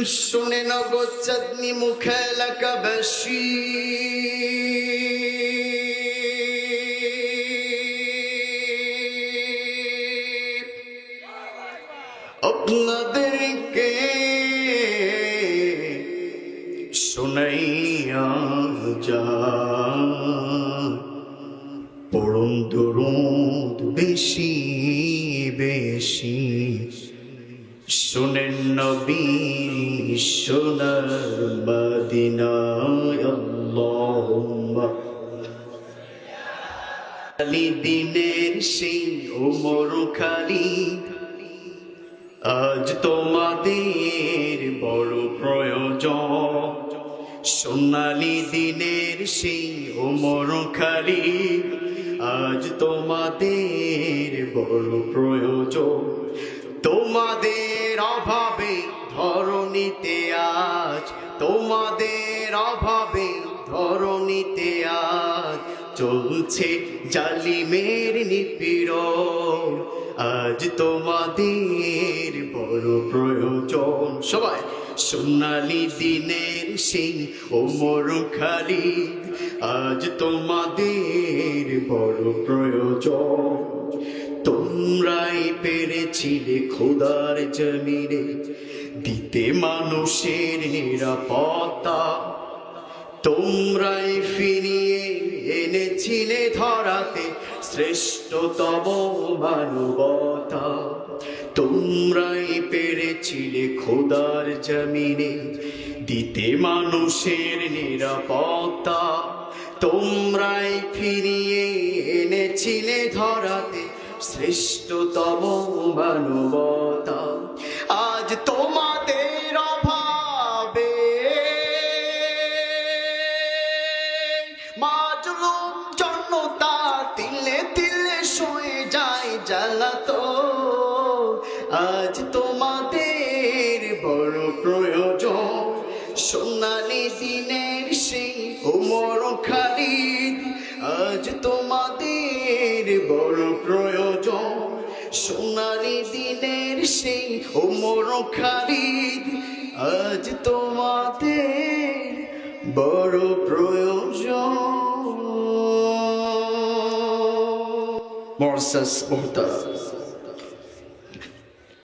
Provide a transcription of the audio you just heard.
শুনে নগদ চাঁদনি মুখে এলাকাবাসী, আপনাদেরকে শোনাইয়া যায় পড়ুন দুরূদ বেশি বেশি, শোনেন নবী সোনার মদিনায় আল্লাহুম্মা আলী দিনের সেই ওমর খালিদ, আজ তোমাদের বড় প্রয়োজন। সোনালী দিনের সেই ওমর খালিদ, আজ তোমাদের বড় প্রয়োজন। তোমাদের অভাবে ধরণীতে আজ, তোমাদের অভাবে ধরণীতে আজ চলছে জালিমের নিপীড়ন। আজ তোমাদের বড় প্রয়োজন। সবাই সোনালী দিনের সেই ওমর খালিদ, আজ তোমাদের বড় প্রয়োজন। তোমরাই পেরেছিলে খোদার জমিনে দিতে মানুষের নিরাপত্তা, তোমরাই ফিরিয়ে এনেছিলে ধরাতে শ্রেষ্ঠতম মানবতা। তোমরাই পেরেছিলে খোদার জমিনে দিতে মানুষের নিরাপত্তা, তোমরাই ফিরিয়ে এনেছিলে ধরাতে শ্রেষ্ঠতম মানবতা। আজ তোমাদের অভাবে মাজলুম জনতা তিলে তিলে সয়ে যায় জ্বালাতন। আজ তোমাদের বড় প্রয়োজন। সোনালী দিনের সেই ওমর খালিদ, আজ তোমাদের বড় প্রয়োজন। সোনালী দিনের সেই ওমর খালিদ, আজ তোমাদের বড় প্রয়োজন। মোরসাস মুহতারাম।